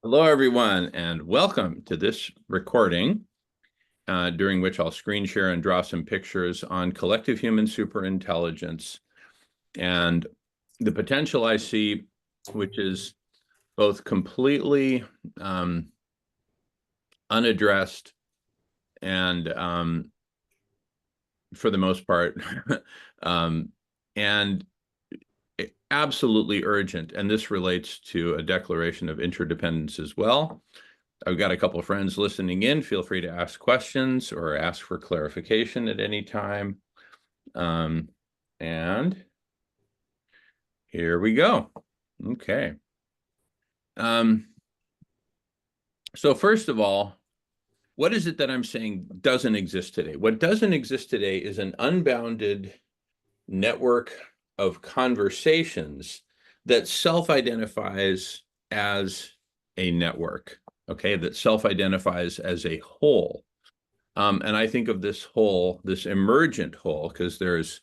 Hello, everyone, and welcome to this recording, during which I'll screen share and draw some pictures on collective human superintelligence and the potential I see, which is both completely unaddressed and, for the most part, and absolutely urgent. And this relates to a declaration of interdependence as well. I've got a couple of friends listening in. Feel free to ask questions or ask for clarification at any time. And here we go. Okay. So first of all, what is it that I'm saying doesn't exist today? What doesn't exist today is an unbounded network of conversations that self-identifies as a network, okay, that self-identifies as a whole. And I think of this whole, this emergent whole, because there's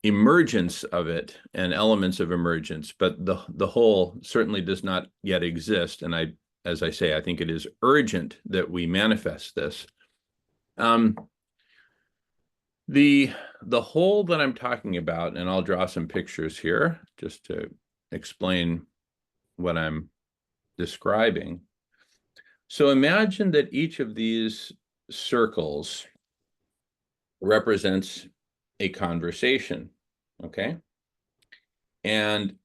emergence of it and elements of emergence, but the whole certainly does not yet exist. And as I say, I think it is urgent that we manifest this. The whole that I'm talking about, and I'll draw some pictures here just to explain what I'm describing. So imagine that each of these circles represents a conversation, okay? And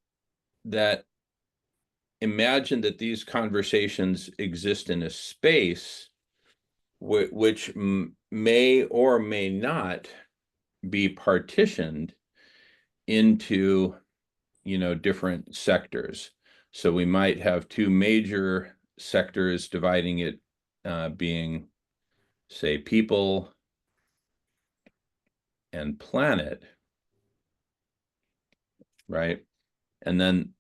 that imagine that these conversations exist in a space which may or may not be partitioned into, different sectors. So we might have two major sectors dividing it, being, say, people and planet, right? And then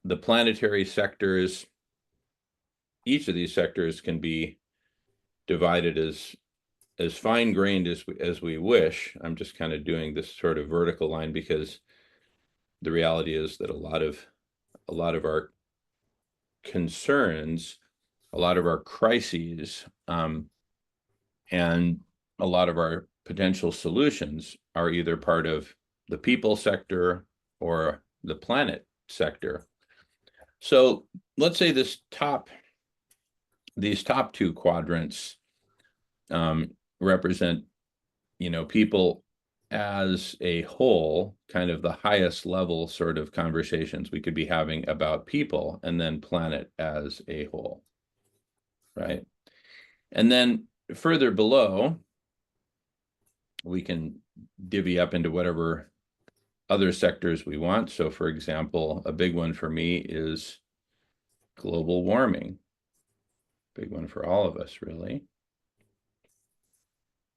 the planetary sectors, each of these sectors can be divided as fine-grained as we wish. I'm just kind of doing this sort of vertical line because the reality is that a lot of our concerns, a lot of our crises, and a lot of our potential solutions are either part of the people sector or the planet sector. So let's say these top two quadrants represent, people as a whole, kind of the highest level sort of conversations we could be having about people, and then planet as a whole, right? And then further below, we can divvy up into whatever other sectors we want. So for example, a big one for me is global warming. Big one for all of us, really.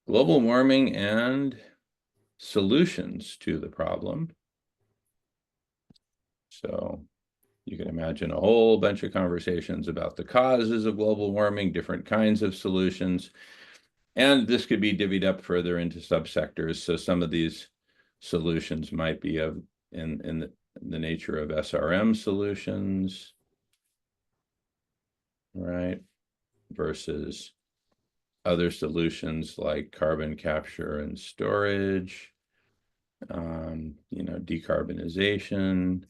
Global warming and solutions to the problem. So you can imagine a whole bunch of conversations about the causes of global warming, different kinds of solutions. And this could be divvied up further into subsectors. So some of these solutions might be in the nature of SRM solutions, right? Versus other solutions like carbon capture and storage, decarbonization,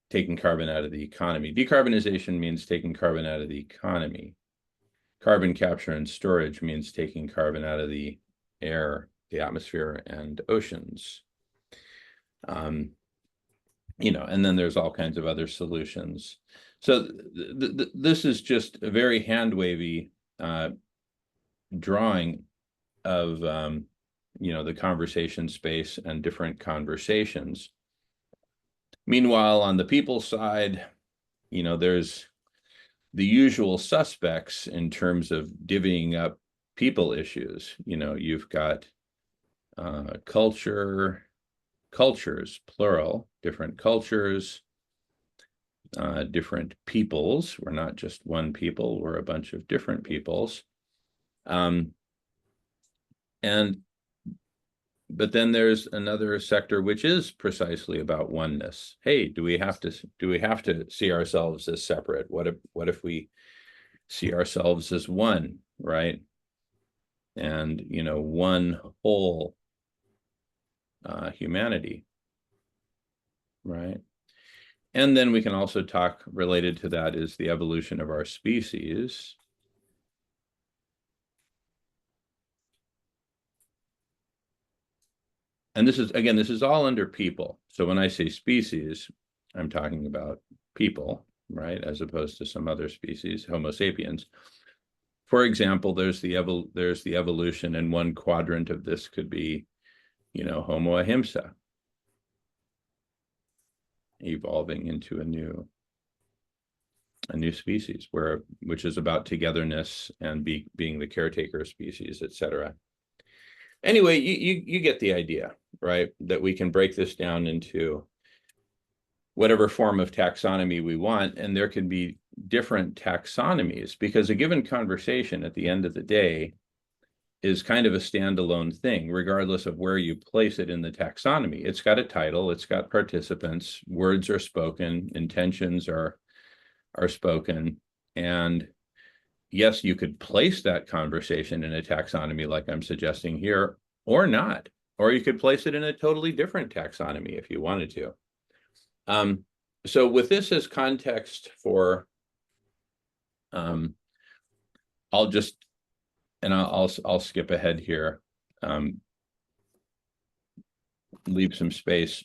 taking carbon out of the economy. Decarbonization means taking carbon out of the economy. Carbon capture and storage means taking carbon out of the air, the atmosphere, and oceans. And then there's all kinds of other solutions. So this is just a very hand-wavy drawing of, the conversation space and different conversations. Meanwhile, on the people side, there's the usual suspects in terms of divvying up people issues. You've got cultures, plural, different cultures, different peoples. We're not just one people, we're a bunch of different peoples. And But then there's another sector which is precisely about oneness. Hey, do we have to see ourselves as separate? What if we see ourselves as one, right? And one whole humanity, right? And then we can also talk, related to that is the evolution of our species. And this is all under people. So when I say species, I'm talking about people, right? As opposed to some other species, Homo sapiens. For example, there's the evolution, and one quadrant of this could be, Homo ahimsa, evolving into a new species which is about togetherness and being the caretaker species, etc. Anyway, you get the idea, right? That we can break this down into whatever form of taxonomy we want, and there can be different taxonomies, because a given conversation at the end of the day is kind of a standalone thing, regardless of where you place it in the taxonomy. It's got a title, it's got participants, words are spoken, intentions are spoken, and yes, you could place that conversation in a taxonomy like I'm suggesting here, or not, or you could place it in a totally different taxonomy if you wanted to. So with this as context for, I'll skip ahead here, leave some space.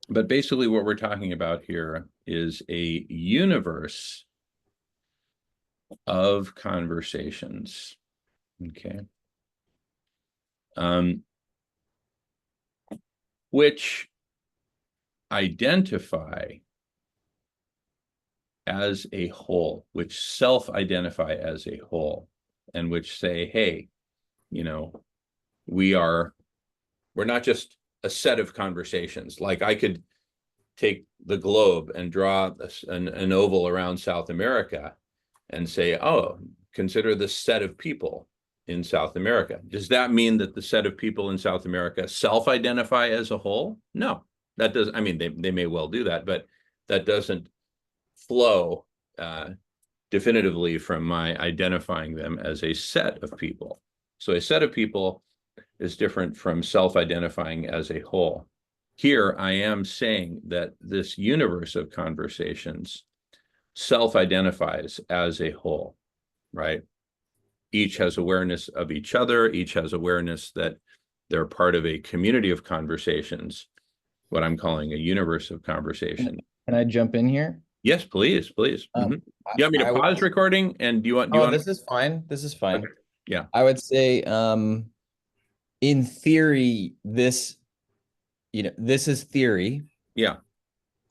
But basically what we're talking about here is a universe of conversations, okay? Which identify as a whole, which self-identify as a whole, and which say, hey, we're not just a set of conversations. Like I could take the globe and draw an oval around South America and say, oh, consider this set of people in South America. Does that mean that the set of people in South America self-identify as a whole? No, that does. I mean, they may well do that, but that doesn't flow definitively from my identifying them as a set of people. So a set of people is different from self-identifying as a whole. Here, I am saying that this universe of conversations self-identifies as a whole, right? Each has awareness of each other. Each has awareness that they're part of a community of conversations, what I'm calling a universe of conversation. Can I jump in here? Yes, please. You want me to pause recording? And do you want? This is fine. This is fine. Okay. Yeah. I would say, in theory, this is theory. Yeah.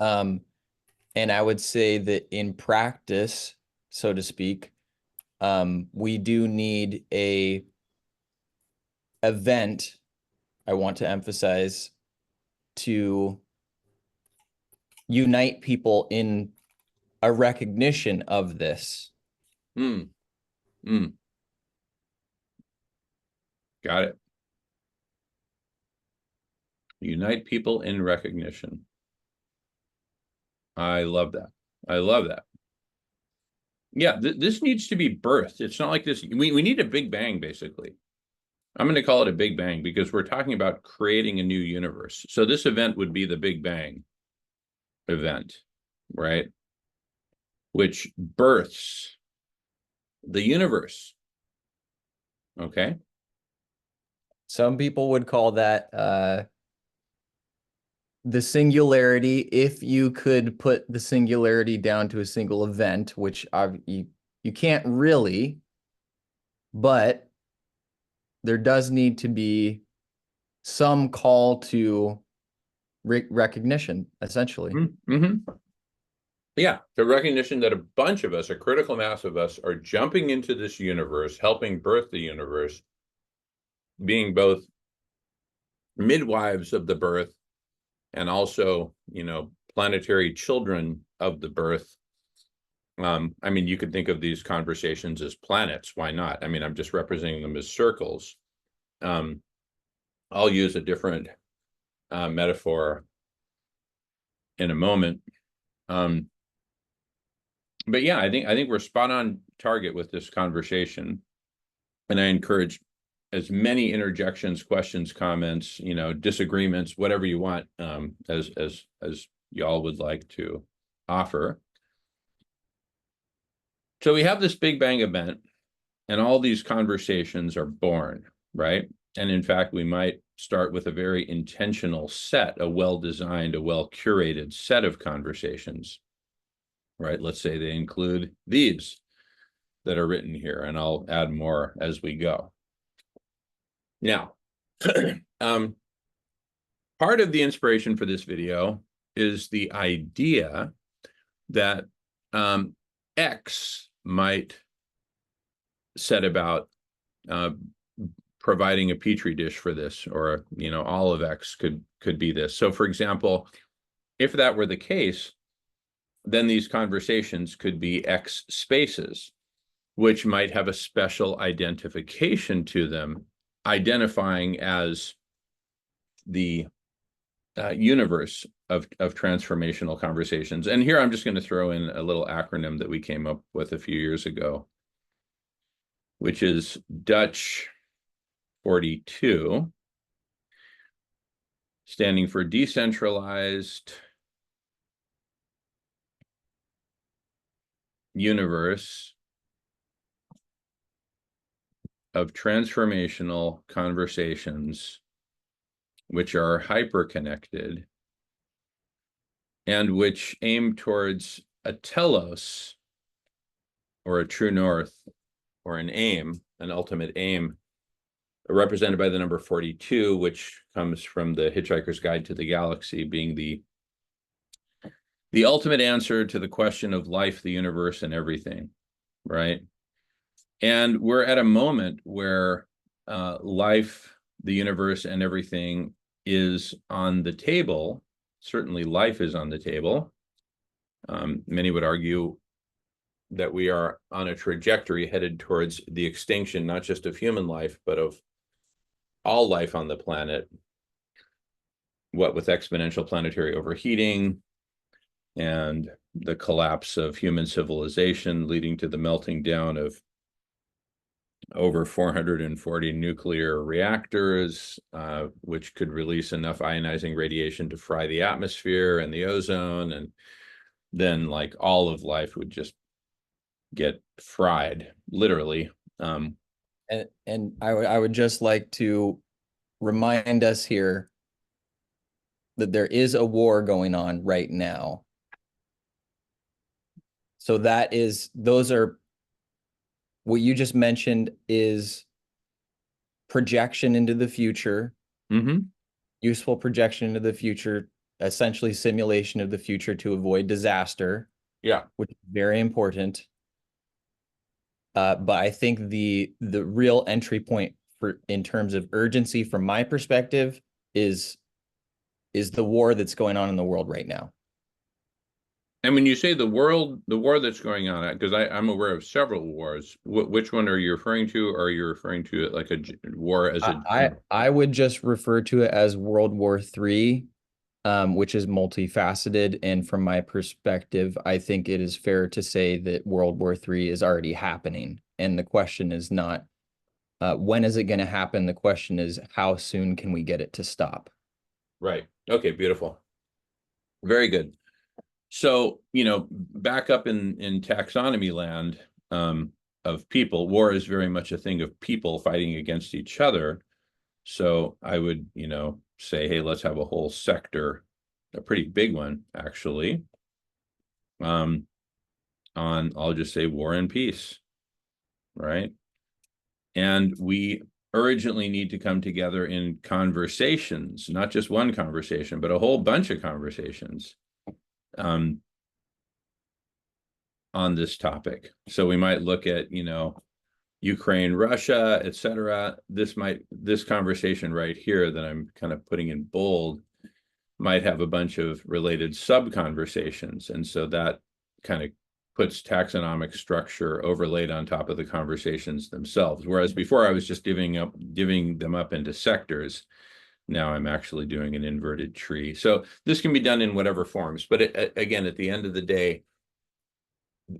And I would say that in practice, so to speak, we do need a event, I want to emphasize, to unite people in a recognition of this. Got it. Unite people in recognition. I love that. I love that. Yeah, this needs to be birthed. It's not like this. We need a big bang, basically. I'm going to call it a big bang because we're talking about creating a new universe. So this event would be the Big Bang event, right? Which births the universe. Okay. Some people would call that the singularity, if you could put the singularity down to a single event, which you can't really, but there does need to be some call to recognition, essentially. Yeah, the recognition that a bunch of us, a critical mass of us, are jumping into this universe, helping birth the universe, being both midwives of the birth and also, planetary children of the birth. I mean, you could think of these conversations as planets. Why not? I mean, I'm just representing them as circles. I'll use a different metaphor in a moment. But yeah, I think we're spot on target with this conversation, and I encourage as many interjections, questions, comments, disagreements, whatever you want, as y'all would like to offer. So we have this Big Bang event, and all these conversations are born, right? And in fact, we might start with a very intentional set, a well-designed, a well-curated set of conversations, right? Let's say they include these that are written here, and I'll add more as we go. Now, part of the inspiration for this video is the idea that X might set about providing a petri dish for this, or all of X could be this. So, for example, if that were the case, then these conversations could be X spaces, which might have a special identification to them, identifying as the universe of transformational conversations. And here I'm just going to throw in a little acronym that we came up with a few years ago, which is Dutch 42, standing for decentralized universe of transformational conversations, which are hyper-connected and which aim towards a telos, or a true north, or an aim, an ultimate aim, represented by the number 42, which comes from the Hitchhiker's Guide to the Galaxy, being the ultimate answer to the question of life, the universe, and everything, right? And we're at a moment where life, the universe, and everything is on the table. Certainly life is on the table. Many would argue that we are on a trajectory headed towards the extinction, not just of human life, but of all life on the planet. What with exponential planetary overheating and the collapse of human civilization, leading to the melting down of over 440 nuclear reactors, which could release enough ionizing radiation to fry the atmosphere and the ozone. And then like all of life would just get fried, literally. And I would just like to remind us here that there is a war going on right now. So those are what you just mentioned is projection into the future, useful projection into the future, essentially simulation of the future to avoid disaster. Yeah. Which is very important. But I think the real entry point in terms of urgency from my perspective is the war that's going on in the world right now. And when you say the war that's going on, because I'm aware of several wars, which one are you referring to? Or are you referring to it like a war as a... I would just refer to it as World War III, which is multifaceted. And from my perspective, I think it is fair to say that World War III is already happening. And the question is not, when is it going to happen? The question is, how soon can we get it to stop? Right. Okay, beautiful. Very good. So, back up in taxonomy land of people, war is very much a thing of people fighting against each other. So I would, say, hey, let's have a whole sector, a pretty big one, actually, on, I'll just say, war and peace, right? And we urgently need to come together in conversations, not just one conversation, but a whole bunch of conversations on this topic. So we might look at, Ukraine, Russia, etc. This conversation right here that I'm kind of putting in bold might have a bunch of related sub-conversations. And so that kind of puts taxonomic structure overlaid on top of the conversations themselves. Whereas before I was just divvying them up into sectors. Now I'm actually doing an inverted tree. So this can be done in whatever forms. But again, at the end of the day,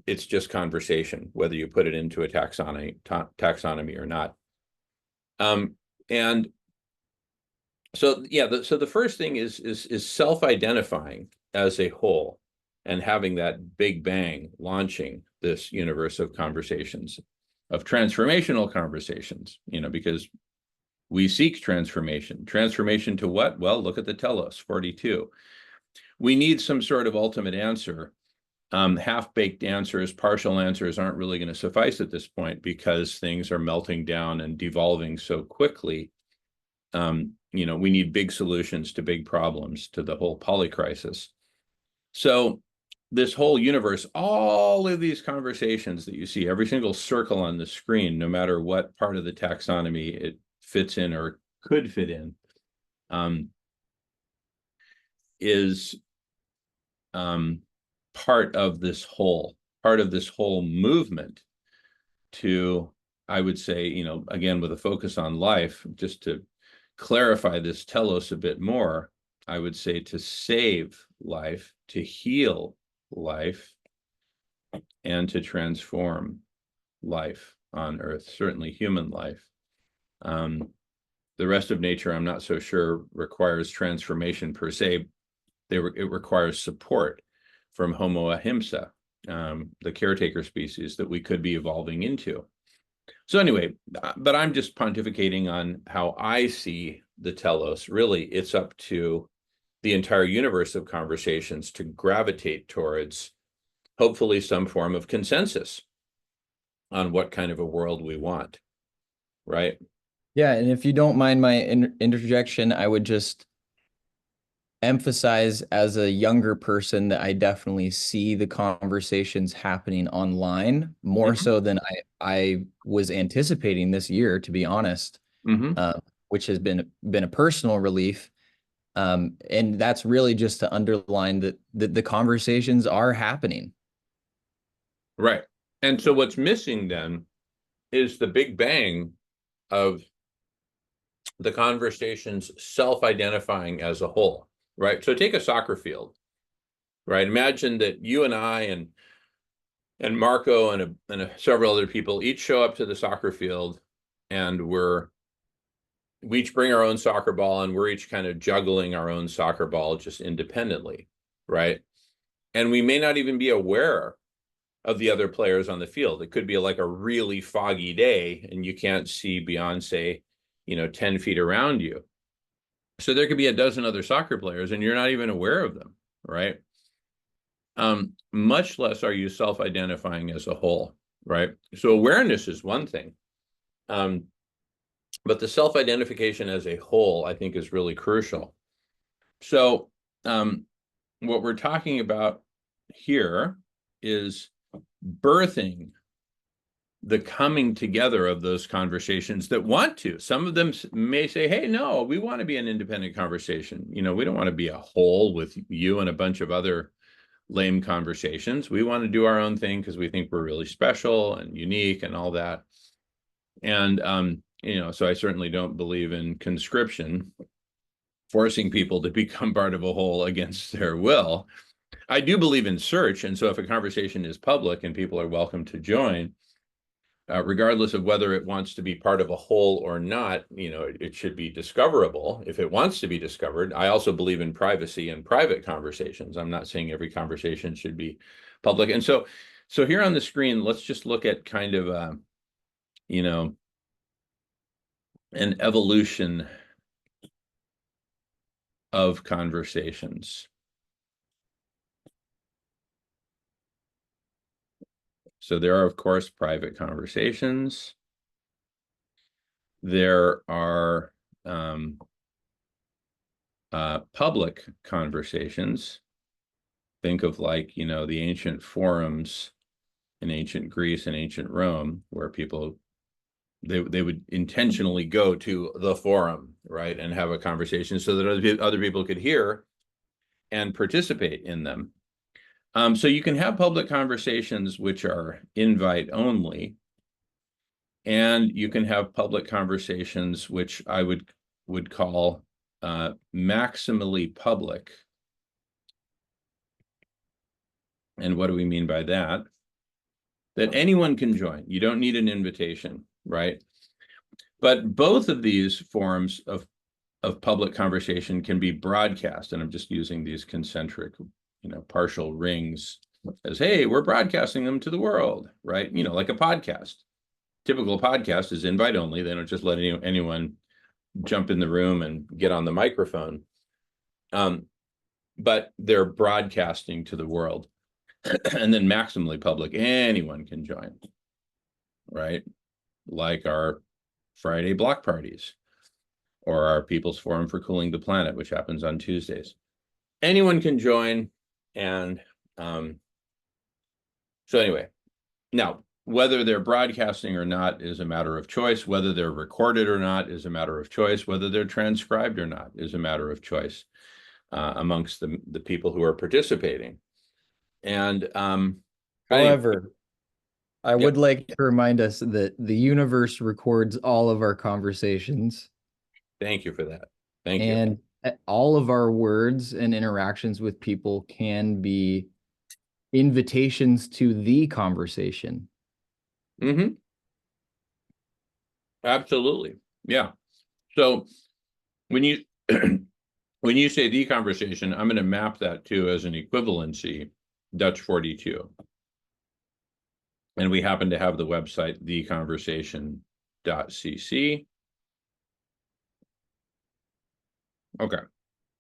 it's just conversation, whether you put it into a taxonomy or not. And so, yeah, so the first thing is self-identifying as a whole and having that big bang launching this universe of conversations, of transformational conversations, because we seek transformation. Transformation to what? Well, look at the telos, 42. We need some sort of ultimate answer. Half-baked answers, partial answers aren't really going to suffice at this point because things are melting down and devolving so quickly. We need big solutions to big problems, to the whole polycrisis. So this whole universe, all of these conversations that you see, every single circle on the screen, no matter what part of the taxonomy it fits in or could fit in, is part of this whole movement to, I would say, again, with a focus on life, just to clarify this telos a bit more, I would say to save life, to heal life, and to transform life on Earth, certainly human life. The rest of nature, I'm not so sure requires transformation per se. It requires support from Homo ahimsa, the caretaker species that we could be evolving into. So anyway, but I'm just pontificating on how I see the telos. Really, it's up to the entire universe of conversations to gravitate towards, hopefully, some form of consensus on what kind of a world we want, right? Yeah, and if you don't mind my interjection, I would just emphasize as a younger person that I definitely see the conversations happening online more so than I was anticipating this year, to be honest, which has been a personal relief. And that's really just to underline that the conversations are happening. Right. And so what's missing then is the big bang of the conversations self-identifying as a whole, right? So take a soccer field, right? Imagine that you and I and Marco and several other people each show up to the soccer field, and we each bring our own soccer ball, and we're each kind of juggling our own soccer ball just independently, right? And we may not even be aware of the other players on the field. It could be like a really foggy day, and you can't see beyond, say, 10 feet around you. So there could be a dozen other soccer players, and you're not even aware of them, right? Much less are you self-identifying as a whole, right? So awareness is one thing. But the self-identification as a whole, I think, is really crucial. So what we're talking about here is birthing the coming together of those conversations that want to. Some of them may say, hey, no, we want to be an independent conversation. We don't want to be a whole with you and a bunch of other lame conversations. We want to do our own thing because we think we're really special and unique and all that. And, so I certainly don't believe in conscription, forcing people to become part of a whole against their will. I do believe in search. And so if a conversation is public and people are welcome to join, regardless of whether it wants to be part of a whole or not, it should be discoverable if it wants to be discovered. I also believe in privacy and private conversations. I'm not saying every conversation should be public. And so here on the screen, let's just look at kind of, an evolution of conversations. So there are, of course, private conversations. There are public conversations. Think of the ancient forums in ancient Greece and ancient Rome, where people, they would intentionally go to the forum, right, and have a conversation so that other people could hear and participate in them. So you can have public conversations which are invite only, and you can have public conversations which I would call maximally public. And what do we mean by that? That anyone can join. You don't need an invitation, right? But both of these forms of public conversation can be broadcast. And I'm just using these concentric, partial rings as, hey, we're broadcasting them to the world, right? Like a podcast. Typical podcast is invite only. They don't just let anyone jump in the room and get on the microphone. But they're broadcasting to the world. And then maximally public, anyone can join, right? Like our Friday block parties or our People's Forum for Cooling the Planet, which happens on Tuesdays. Anyone can join. And so anyway, now, whether they're broadcasting or not is a matter of choice. Whether they're recorded or not is a matter of choice. Whether they're transcribed or not is a matter of choice amongst the people who are participating. And however, I would like to remind us that the universe records all of our conversations. Thank you for that. Thank you. And all of our words and interactions with people can be invitations to the conversation. Mm-hmm. Absolutely. Yeah. So when you when you say the conversation, I'm going to map that to as an equivalency, Dutch 42. And we happen to have the website theconversation.cc. Okay.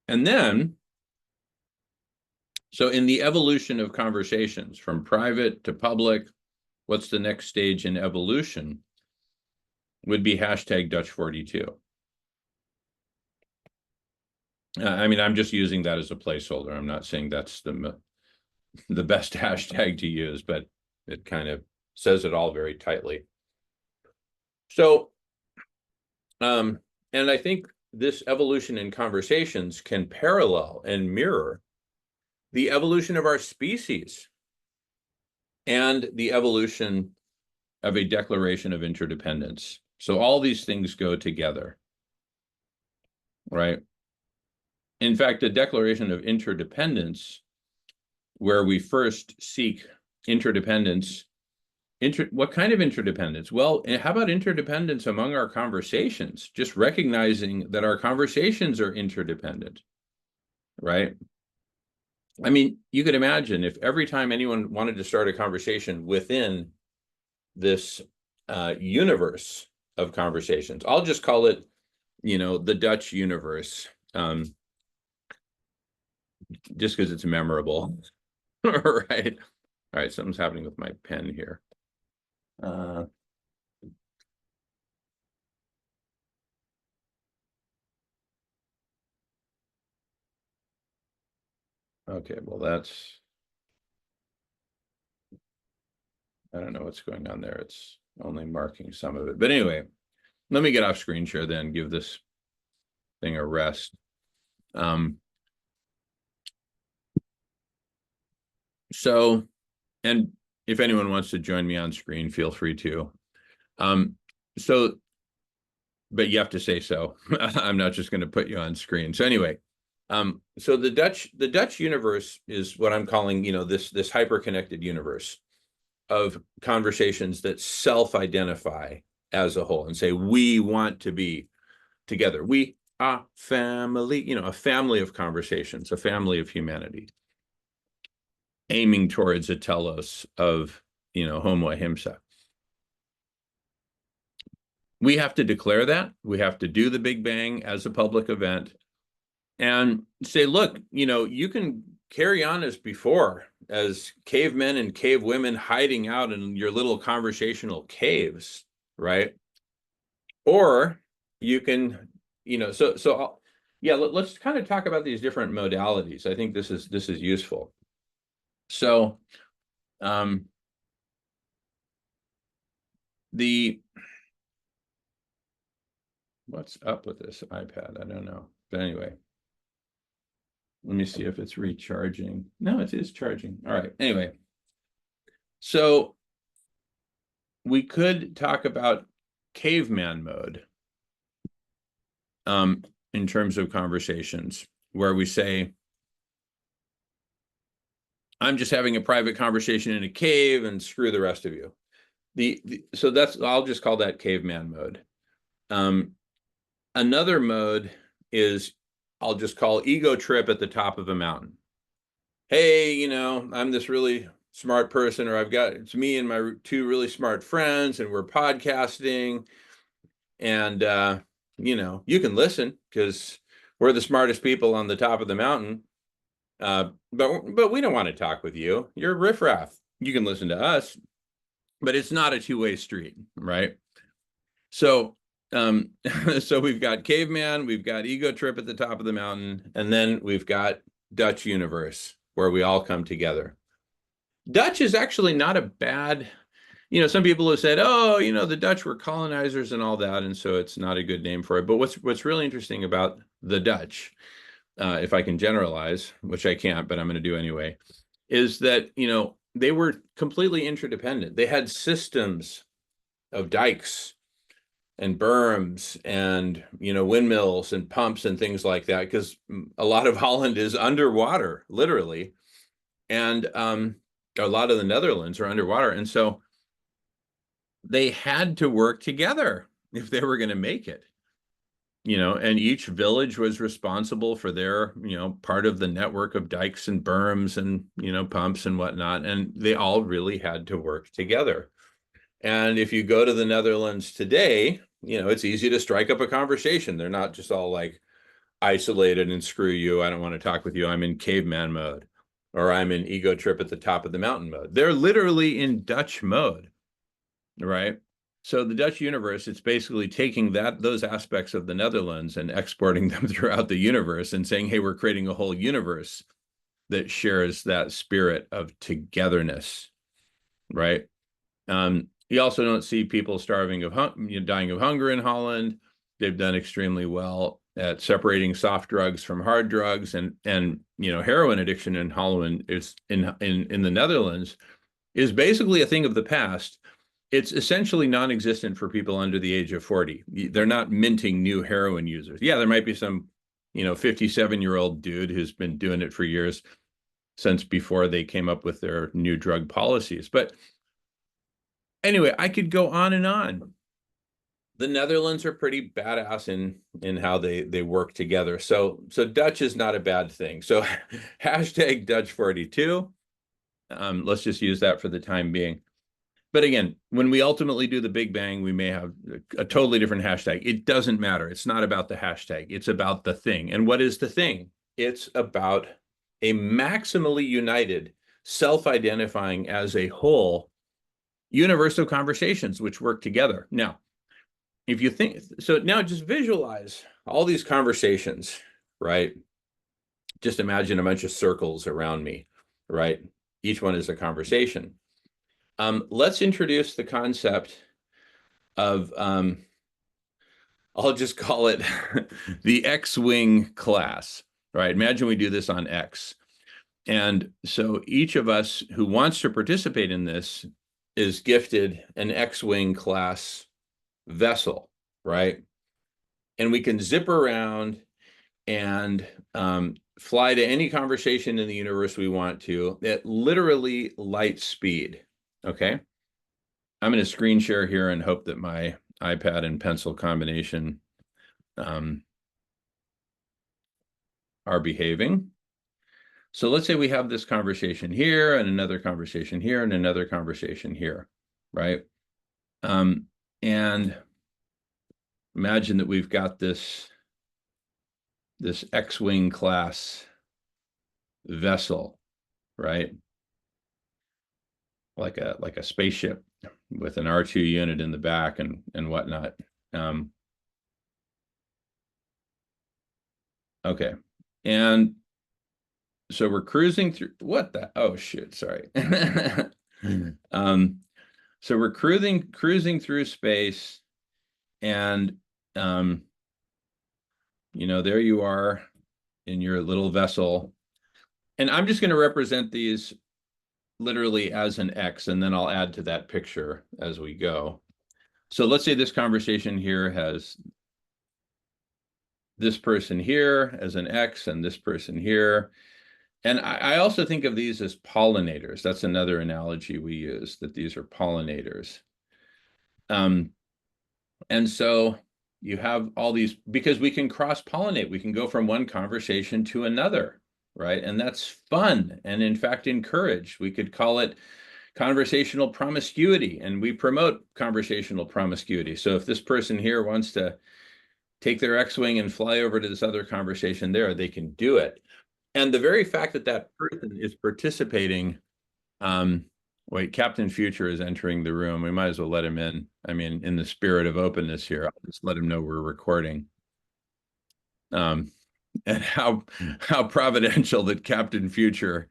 And then, so in the evolution of conversations from private to public, what's the next stage in evolution? Would be hashtag Dutch 42. I mean, I'm just using that as a placeholder. I'm not saying that's the best hashtag to use, but it kind of says it all very tightly. So, and I think this evolution in conversations can parallel and mirror the evolution of our species and the evolution of a declaration of interdependence. So all these things go together, right? In fact, a declaration of interdependence, where we first seek interdependence, what kind of interdependence? Well, how about interdependence among our conversations? Just recognizing that our conversations are interdependent, right? I mean, you could imagine if every time anyone wanted to start a conversation within this universe of conversations, I'll just call it, the Dutch universe, just because it's memorable, right? All right, something's happening with my pen here. Okay, well, I don't know what's going on there. It's only marking some of it. But anyway, let me get off screen share then, give this thing a rest. So, and if anyone wants to join me on screen, feel free to. So, but you have to say so. I'm not just going to put you on screen. So anyway, so the Dutch universe is what I'm calling, this hyper-connected universe of conversations that self-identify as a whole and say, we want to be together. We are family, a family of conversations, a family of humanity, aiming towards a telos of, homo ahimsa. We have to declare that. We have to do the Big Bang as a public event and say, look, you can carry on as before, as cavemen and cave women hiding out in your little conversational caves, right? Or you can, let's kind of talk about these different modalities. I think this is useful. So, what's up with this iPad? I don't know. But anyway, let me see if it's recharging. No, it is charging. All right. Anyway, so we could talk about caveman mode. in terms of conversations where we say, I'm just having a private conversation in a cave and screw the rest of you. So that's, I'll just call that caveman mode. Another mode is, I'll just call ego trip at the top of a mountain. Hey, I'm this really smart person, or it's me and my two really smart friends, and we're podcasting, and you can listen because we're the smartest people on the top of the mountain. But we don't want to talk with you. You're riffraff. You can listen to us, but it's not a two-way street, right? So so we've got caveman, we've got ego trip at the top of the mountain, and then we've got Dutch universe, where we all come together. Dutch is actually not a bad, some people have said, oh, the Dutch were colonizers and all that, and so it's not a good name for it. But what's really interesting about the Dutch, if I can generalize, which I can't, but I'm going to do anyway, is that, they were completely interdependent. They had systems of dikes and berms and, windmills and pumps and things like that, because a lot of Holland is underwater, literally. And a lot of the Netherlands are underwater. And so they had to work together if they were going to make it. And each village was responsible for their, part of the network of dikes and berms and, pumps and whatnot. And they all really had to work together. And if you go to the Netherlands today, it's easy to strike up a conversation. They're not just all like isolated and screw you, I don't want to talk with you, I'm in caveman mode, or I'm in ego trip at the top of the mountain mode. They're literally in Dutch mode, right? So the Dutch universe, it's basically taking those aspects of the Netherlands and exporting them throughout the universe and saying, hey, we're creating a whole universe that shares that spirit of togetherness, right? You also don't see people dying of hunger in Holland. They've done extremely well at separating soft drugs from hard drugs, and heroin addiction in Holland is in the Netherlands is basically a thing of the past. It's essentially non-existent for people under the age of 40. They're not minting new heroin users. Yeah, there might be some, 57-year-old dude who's been doing it for years, since before they came up with their new drug policies. But anyway, I could go on and on. The Netherlands are pretty badass in how they work together. So Dutch is not a bad thing. So hashtag Dutch42. Let's just use that for the time being. But again, when we ultimately do the Big Bang, we may have a totally different hashtag. It doesn't matter. It's not about the hashtag. It's about the thing. And what is the thing? It's about a maximally united, self-identifying as a whole universe of conversations which work together. Now, if you think, so now just visualize all these conversations, right? Just imagine a bunch of circles around me, right? Each one is a conversation. Let's introduce the concept of, I'll just call it the X-Wing class, right? Imagine we do this on X. And so each of us who wants to participate in this is gifted an X-Wing class vessel, right? And we can zip around and fly to any conversation in the universe we want to at literally light speed. Okay, I'm going to screen share here and hope that my iPad and pencil combination are behaving. So let's say we have this conversation here and another conversation here and another conversation here, right? And imagine that we've got this X-Wing class vessel, right? Like a spaceship with an R2 unit in the back and whatnot. Okay. And so we're cruising through oh shit, sorry. So we're cruising through space, and there you are in your little vessel. And I'm just going to represent these literally as an X, and then I'll add to that picture as we go. So let's say this conversation here has this person here as an X and this person here. And I also think of these as pollinators. That's another analogy we use, that these are pollinators. And so you have all these, because we can cross-pollinate. We can go from one conversation to another, right? And that's fun and in fact encouraged. We could call it conversational promiscuity, and we promote conversational promiscuity. So if this person here wants to take their X-wing and fly over to this other conversation there, they can do it. And the very fact that that person is participating, wait, Captain Future is entering the room. We might as well let him in. I mean, in the spirit of openness here, I'll just let him know we're recording. And how providential that Captain Future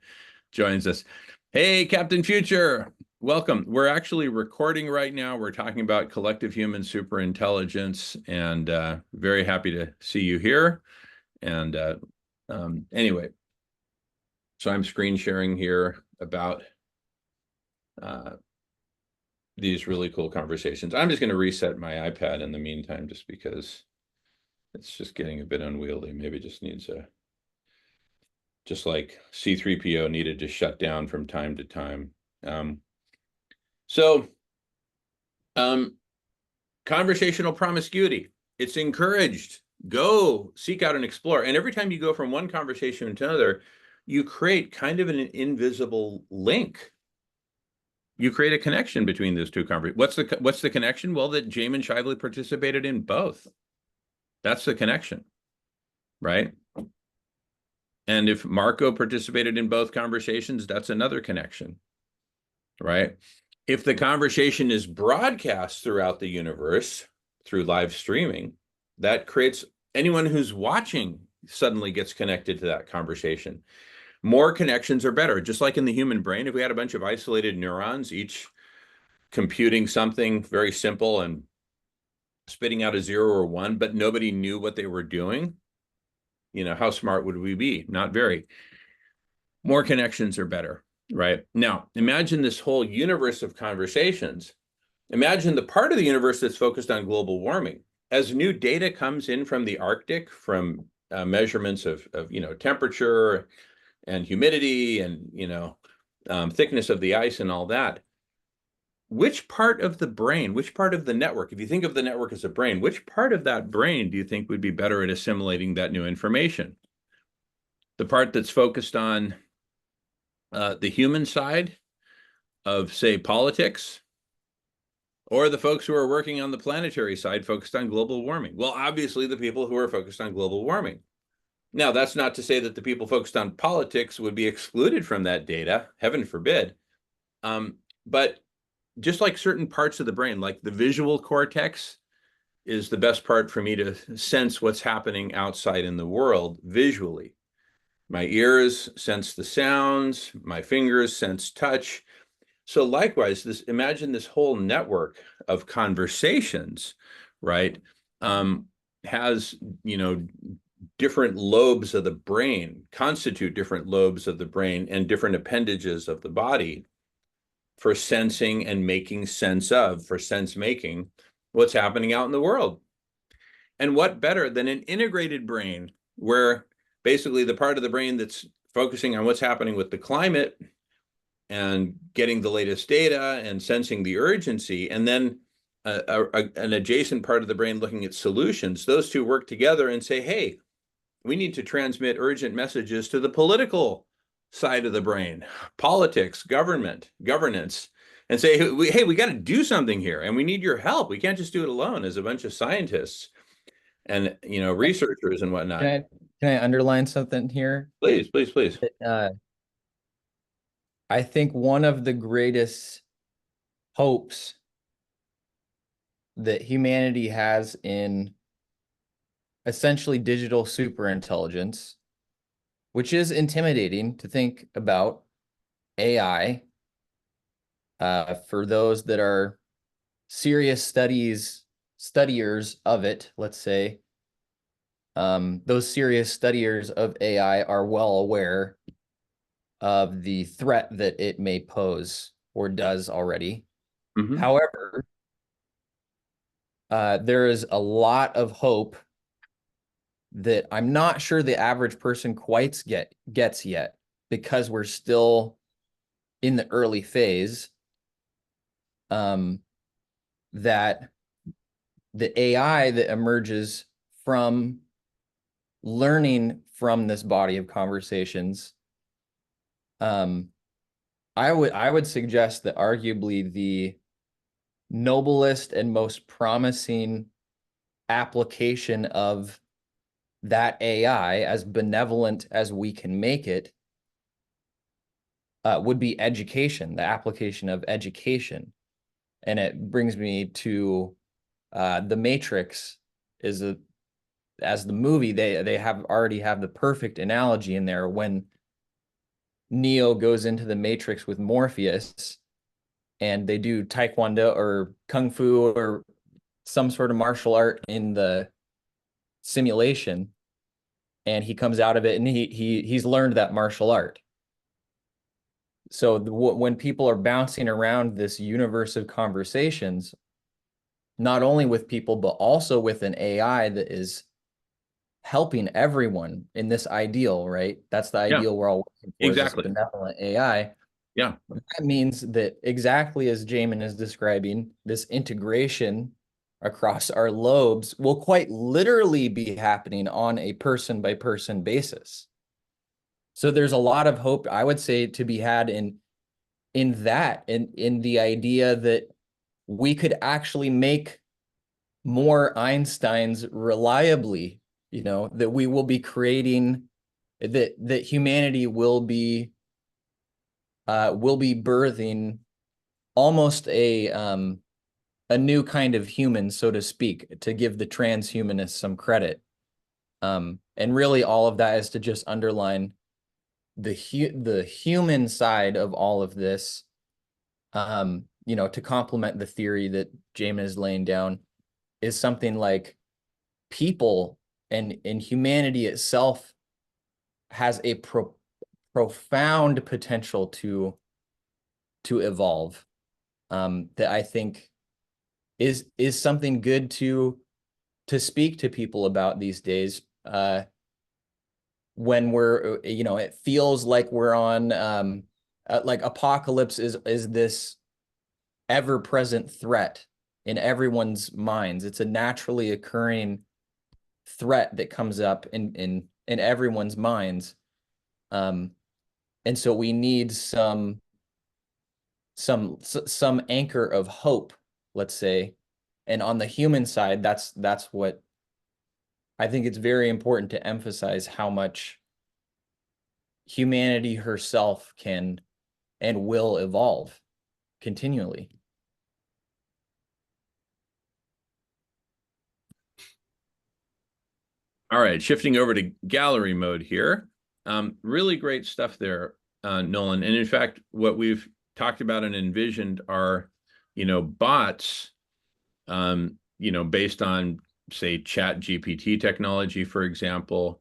joins us. Hey, Captain Future, welcome. We're actually recording right now. We're talking about collective human superintelligence, and very happy to see you here. And anyway, so I'm screen sharing here about these really cool conversations. I'm just going to reset my iPad in the meantime, just because it's just getting a bit unwieldy. Maybe it just needs a, just like C3PO needed to shut down from time to time. Conversational promiscuity, it's encouraged. Go seek out and explore. And every time you go from one conversation to another, you create kind of an invisible link. You create a connection between those two conversations. What's the connection? Well, that Jamin Shively participated in both. That's the connection, right? And if Marco participated in both conversations, that's another connection, right? If the conversation is broadcast throughout the universe through live streaming, that creates, anyone who's watching suddenly gets connected to that conversation. More connections are better. Just like in the human brain, if we had a bunch of isolated neurons, each computing something very simple and spitting out a 0 or 1, but nobody knew what they were doing, you know, how smart would we be? Not very. More connections are better, right? Now, imagine this whole universe of conversations. Imagine the part of the universe that's focused on global warming. As new data comes in from the Arctic, from measurements of temperature and humidity and thickness of the ice and all that, which part of the brain, which part of the network, if you think of the network as a brain, which part of that brain do you think would be better at assimilating that new information? The part that's focused on the human side of, say, politics, or the folks who are working on the planetary side focused on global warming? Well, obviously the people who are focused on global warming. Now, that's not to say that the people focused on politics would be excluded from that data, heaven forbid. But just like certain parts of the brain, like the visual cortex is the best part for me to sense what's happening outside in the world visually. My ears sense the sounds, my fingers sense touch. So likewise, imagine this whole network of conversations, right? Has, different lobes of the brain, constitute different lobes of the brain and different appendages of the body for sensing and making sense of, for sense making, what's happening out in the world. And what better than an integrated brain, where basically the part of the brain that's focusing on what's happening with the climate and getting the latest data and sensing the urgency, and then an adjacent part of the brain looking at solutions. Those two work together and say, hey, we need to transmit urgent messages to the political side of the brain, politics, government, governance, and say, hey, we got to do something here, and we need your help. We can't just do it alone as a bunch of scientists and researchers and whatnot. Can I underline something here? Please, please, please. I think one of the greatest hopes that humanity has in essentially digital superintelligence, which is intimidating to think about AI, for those that are serious studiers of it, let's say, those serious studiers of AI are well aware of the threat that it may pose or does already. Mm-hmm. However, there is a lot of hope that I'm not sure the average person quite gets yet, because we're still in the early phase, that the AI that emerges from learning from this body of conversations, I would suggest that arguably the noblest and most promising application of that AI, as benevolent as we can make it, would be education, the application of education. And it brings me to The Matrix as the movie, they already have the perfect analogy in there when Neo goes into the Matrix with Morpheus and they do Taekwondo or Kung Fu or some sort of martial art in the simulation, and he comes out of it and he's learned that martial art. So when people are bouncing around this universe of conversations, not only with people, but also with an AI that is helping everyone in this ideal, right? That's the Yeah, ideal we're all working for, is this exactly. benevolent AI. Yeah. That means that, exactly as Jamin is describing, this integration across our lobes will quite literally be happening on a person by person basis. So there's a lot of hope, I would say, to be had in the idea that we could actually make more Einsteins reliably, that we will be creating, that humanity will be birthing almost a new kind of human, so to speak, to give the transhumanists some credit. And really all of that is to just underline the human side of all of this, to complement the theory that Jamin is laying down, is something like people and humanity itself has a profound potential to evolve, that I think is something good to speak to people about these days, when we're, it feels like we're on, like apocalypse is this ever-present threat in everyone's minds. It's a naturally occurring threat that comes up in everyone's minds. And so we need some anchor of hope, let's say. And on the human side, that's what I think it's very important to emphasize, how much humanity herself can and will evolve continually. All right, shifting over to gallery mode here. Really great stuff there, Nolan. And in fact, what we've talked about and envisioned are, bots, based on, say, Chat GPT technology, for example,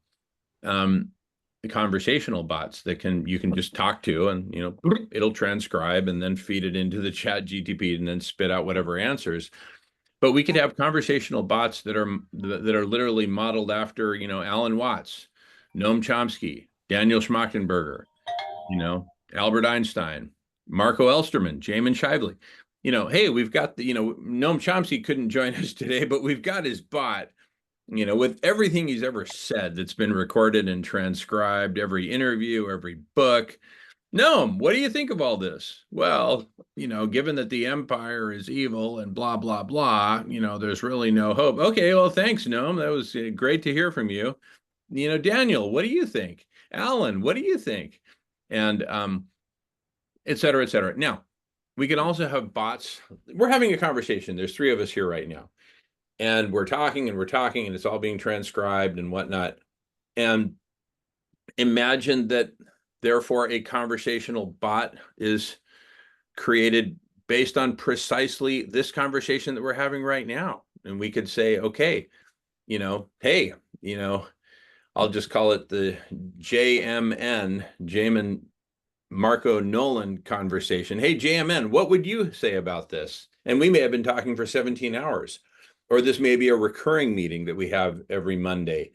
the conversational bots that you can just talk to, and, it'll transcribe and then feed it into the Chat GPT and then spit out whatever answers. But we could have conversational bots that are literally modeled after, Alan Watts, Noam Chomsky, Daniel Schmachtenberger, Albert Einstein, Marco Elsterman, Jamin Shively. Hey, we've got Noam Chomsky couldn't join us today, but we've got his bot, with everything he's ever said that's been recorded and transcribed, every interview, every book. Noam, what do you think of all this? Well, given that the empire is evil and blah, blah, blah, there's really no hope. Okay, well, thanks, Noam. That was great to hear from you. Daniel, what do you think? Alan, what do you think? And et cetera, et cetera. Now, we can also have bots. We're having a conversation. There's three of us here right now. And we're talking and it's all being transcribed and whatnot. And imagine that, therefore, a conversational bot is created based on precisely this conversation that we're having right now. And we could say, okay, hey, I'll just call it the JMN, Jamin Marco Nolan conversation. Hey, JMN, what would you say about this? And we may have been talking for 17 hours, or this may be a recurring meeting that we have every Monday.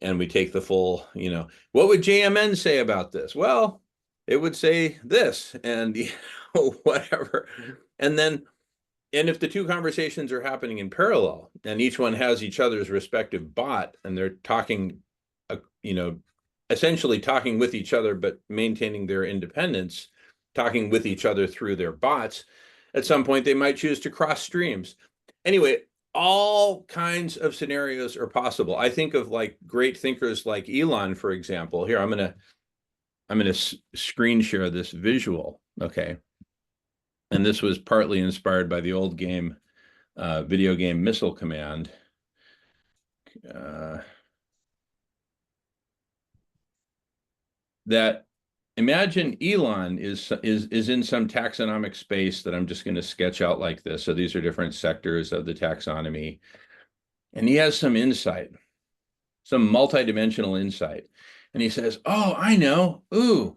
and we take the full, what would JMN say about this? Well, it would say this, and whatever. And then, and if the two conversations are happening in parallel and each one has each other's respective bot and they're talking, you know, essentially talking with each other, but maintaining their independence, talking with each other through their bots, at some point they might choose to cross streams. Anyway, all kinds of scenarios are possible. I think of like great thinkers like Elon, for example. Here, I'm gonna screen share this visual. Okay. And this was partly inspired by the old game, video game Missile Command. That imagine Elon is in some taxonomic space that I'm just going to sketch out like this. So these are different sectors of the taxonomy, and he has some insight, some multidimensional insight, and he says, "Oh, I know. Ooh,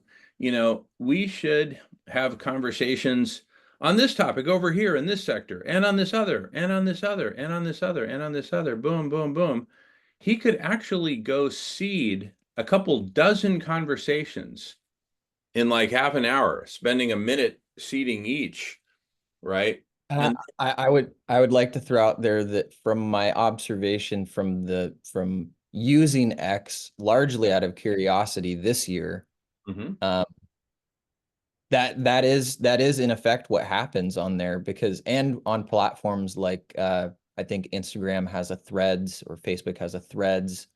we should have conversations on this topic over here in this sector, and on this other, and on this other, and on this other, and on this other. Boom, boom, boom." He could actually go seed a couple dozen conversations in like half an hour, spending a minute seeding each, right? And I would like to throw out there that from my observation from using X largely out of curiosity this year, mhm, um, that is in effect what happens on there, because and on platforms like I think Instagram has a Threads or Facebook has a Threads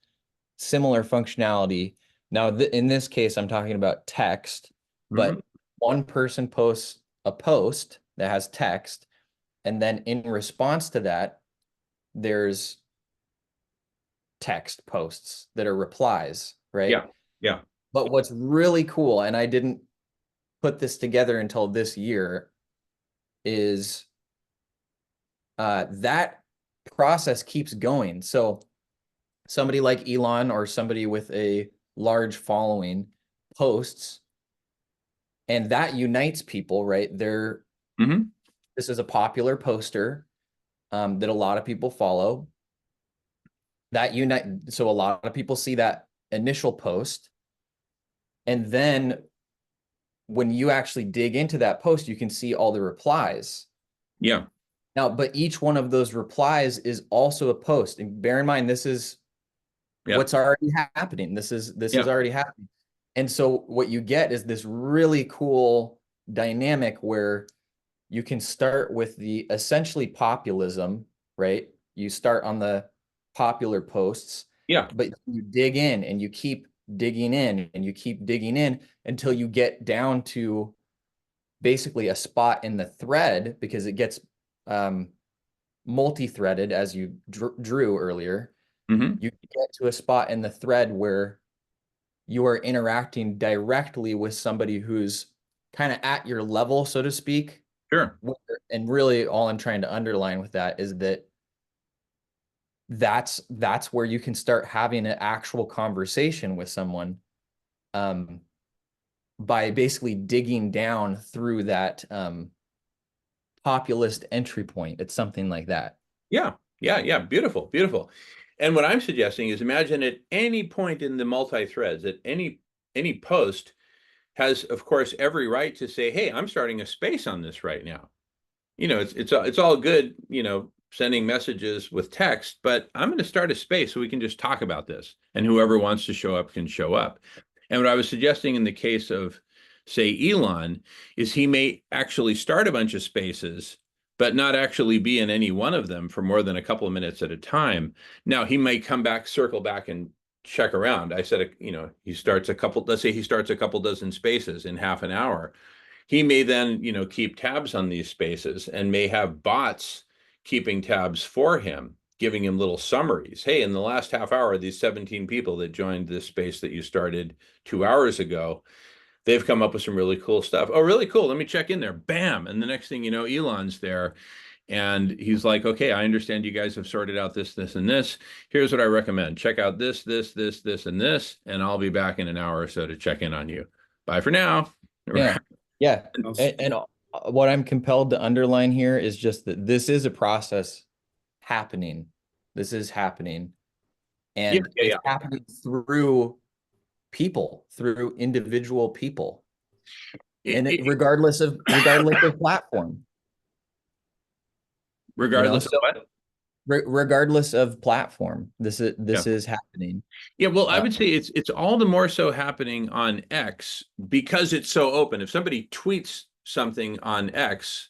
similar functionality. Now in this case I'm talking about text, mhm, but one person posts a post that has text, and then in response to that there's text posts that are replies, right? yeah, yeah, But what's really cool, and I didn't put this together until this year, is that process keeps going. So somebody like Elon or somebody with a large following posts, and that unites people, right? mhm, This is a popular poster that a lot of people follow. That unite, so a lot of people see that initial post, and then when you actually dig into that post, you can see all the replies. yeah, Now, but each one of those replies is also a post. And bear in mind, this is yeah, what's already happening. This is yeah, already happening. And so what you get is this really cool dynamic where you can start with the essentially populism, right? You start on the popular posts, yeah, but you dig in and you keep digging in and you keep digging in until you get down to basically a spot in the thread, because it gets multi-threaded as you drew earlier. mhm, You get to a spot in the thread where you are interacting directly with somebody who's kind of at your level, so to speak. sure, And really all I'm trying to underline with that is that that's where you can start having an actual conversation with someone, um, by basically digging down through that populist entry point. It's something like that. yeah, yeah, yeah, beautiful, beautiful. And what I'm suggesting is imagine at any point in the multi-threads, at any post has, of course, every right to say, "Hey, I'm starting a space on this right now." It's all good, sending messages with text, but I'm going to start a space so we can just talk about this, and whoever wants to show up can show up. And what I was suggesting in the case of, say, Elon, is he may actually start a bunch of spaces, but not actually be in any one of them for more than a couple of minutes at a time. Now, he may come back, circle back, and check around. I said, let's say he starts a couple dozen spaces in half an hour. He may then, keep tabs on these spaces and may have bots keeping tabs for him, giving him little summaries. Hey, in the last half hour, these 17 people that joined this space that you started 2 hours ago, they've come up with some really cool stuff. Oh, really cool. Let me check in there. Bam. And the next thing you know, Elon's there. And he's like, okay, I understand you guys have sorted out this, this, and this. Here's what I recommend. Check out this, this, this, this, and this, and I'll be back in an hour or so to check in on you. Bye for now. Yeah. Yeah. And what I'm compelled to underline here is just that this is a process happening. This is happening. Yeah, And yeah, it's yeah. happening through people, through individual people, It, and it, regardless of platform, you know. regardless of So what? regardless of platform, Yeah. this is happening. Yeah, well, I Uh, would say it's all the more so happening on X because it's so open. If somebody tweets something on X,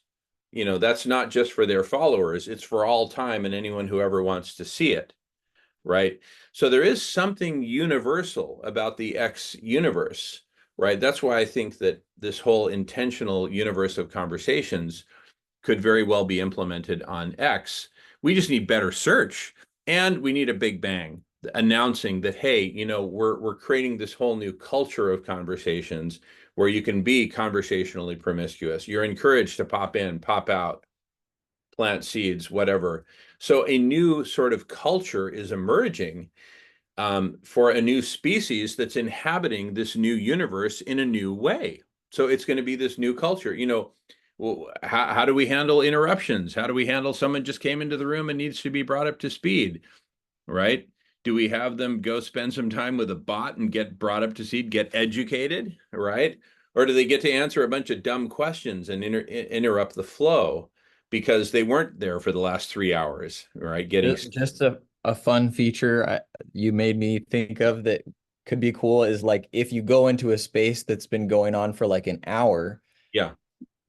that's not just for their followers, it's for all time and anyone who ever wants to see it, right? So there is something universal about the X universe, right? That's why I think that this whole intentional universe of conversations could very well be implemented on X. We just need better search, and we need a big bang announcing that, hey, we're creating this whole new culture of conversations where you can be conversationally promiscuous. You're encouraged to pop in, pop out, plant seeds, whatever. So a new sort of culture is emerging, for a new species that's inhabiting this new universe in a new way. So it's going to be this new culture. Well, how do we handle interruptions? How do we handle someone just came into the room and needs to be brought up to speed, right? Do we have them go spend some time with a bot and get brought up to speed, get educated, right? Or do they get to answer a bunch of dumb questions and interrupt the flow because they weren't there for the last 3 hours, right? Getting, just a fun feature you made me think of that could be cool is like if you go into a space that's been going on for like an hour, yeah,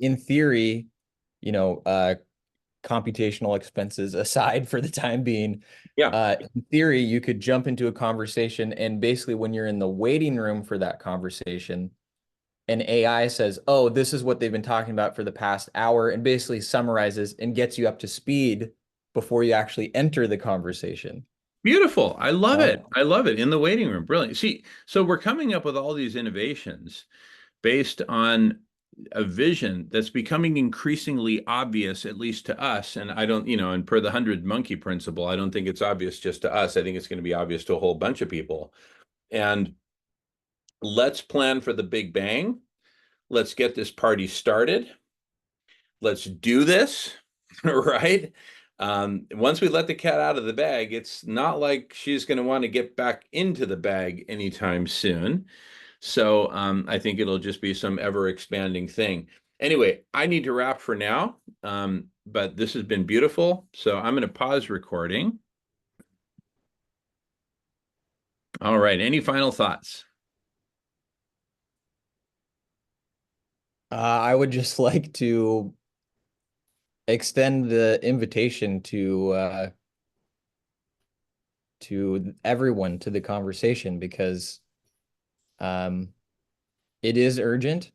in theory, you know, computational expenses aside for the time being, yeah. in theory, you could jump into a conversation and basically when you're in the waiting room for that conversation, an AI says, "Oh, this is what they've been talking about for the past hour," and basically summarizes and gets you up to speed before you actually enter the conversation. Beautiful. I love it. No? I love it in the waiting room. Brilliant. See, so we're coming up with all these innovations based on a vision that's becoming increasingly obvious, at least to us. And I don't, and per the 100 monkey principle, I don't think it's obvious just to us. I think it's going to be obvious to a whole bunch of people. And let's plan for the big bang. Let's get this party started. Let's do this, right? Once we let the cat out of the bag, it's not like she's going to want to get back into the bag anytime soon. So I think it'll just be some ever expanding thing. Anyway, I need to wrap for now, but this has been beautiful. So I'm going to pause recording. All right. Any final thoughts? I would just like to extend the invitation to everyone to the conversation because um, it is urgent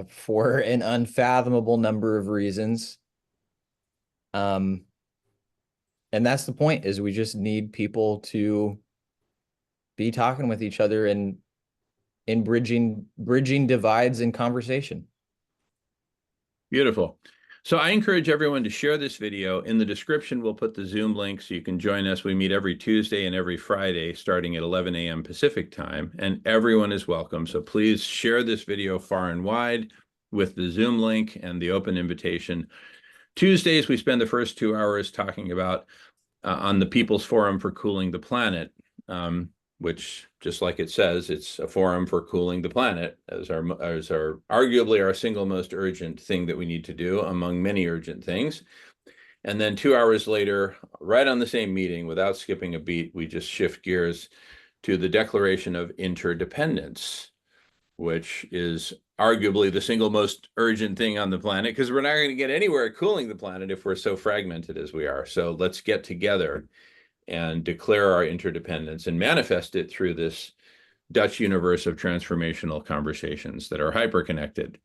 for an unfathomable number of reasons. Um, and that's the point is we just need people to be talking with each other and in bridging divides in conversation. Beautiful. So I encourage everyone to share this video. In the description, we'll put the Zoom link so you can join us. We meet every Tuesday and every Friday starting at 11 a.m. Pacific time, and everyone is welcome. So please share this video far and wide with the Zoom link and the open invitation. Tuesdays, we spend the first 2 hours talking about on the People's Forum for Cooling the Planet, which, just like it says, it's a forum for cooling the planet as our arguably our single most urgent thing that we need to do among many urgent things. And then 2 hours later, right on the same meeting, without skipping a beat, we just shift gears to the Declaration of Interdependence, which is arguably the single most urgent thing on the planet because we're not going to get anywhere cooling the planet if we're so fragmented as we are. So let's get together and declare our interdependence and manifest it through this Dutch universe of transformational conversations that are hyper-connected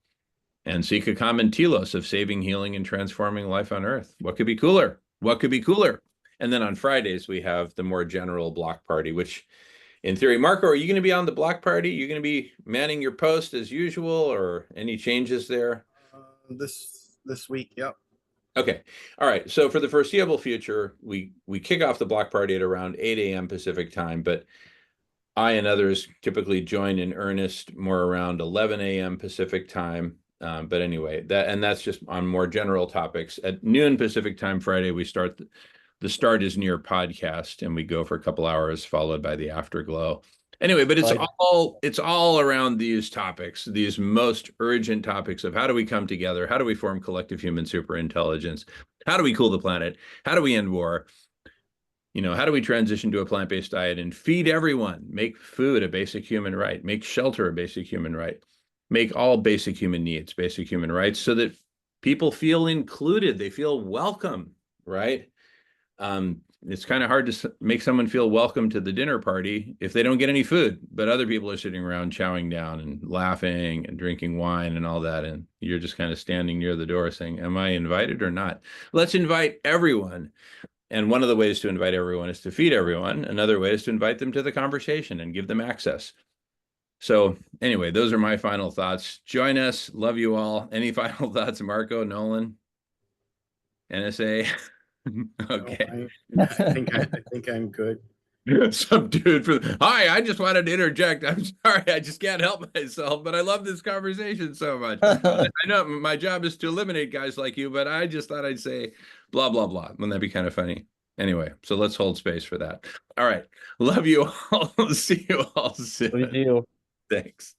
and seek a common telos of saving, healing, and transforming life on Earth. What could be cooler? What could be cooler? And then on Fridays, we have the more general block party, which in theory, Marco, are you going to be on the block party? You're going to be manning your post as usual or any changes there? This week, yep. Okay. All right. So for the foreseeable future, we kick off the block party at around 8 a.m. Pacific time, but I and others typically join in earnest more around 11 a.m. Pacific time. But anyway, that's just on more general topics. At noon Pacific time Friday, we start the Start is Near podcast, and we go for a couple hours, followed by the Afterglow. Anyway, but it's all around these topics, these most urgent topics of how do we come together? How do we form collective human superintelligence? How do we cool the planet? How do we end war? How do we transition to a plant-based diet and feed everyone? Make food a basic human right. Make shelter a basic human right. Make all basic human needs basic human rights so that people feel included. They feel welcome, right? It's kind of hard to make someone feel welcome to the dinner party if they don't get any food, but other people are sitting around chowing down and laughing and drinking wine and all that. And you're just kind of standing near the door saying, am I invited or not? Let's invite everyone. And one of the ways to invite everyone is to feed everyone. Another way is to invite them to the conversation and give them access. So anyway, those are my final thoughts. Join us. Love you all. Any final thoughts, Marco, Nolan, NSA? Okay. I think I'm good. Some dude hi, I just wanted to interject. I'm sorry, I just can't help myself, but I love this conversation so much. I know my job is to eliminate guys like you, but I just thought I'd say blah, blah, blah. Wouldn't that be kind of funny? Anyway, so let's hold space for that. All right. Love you all. See you all soon. Love you. Thanks.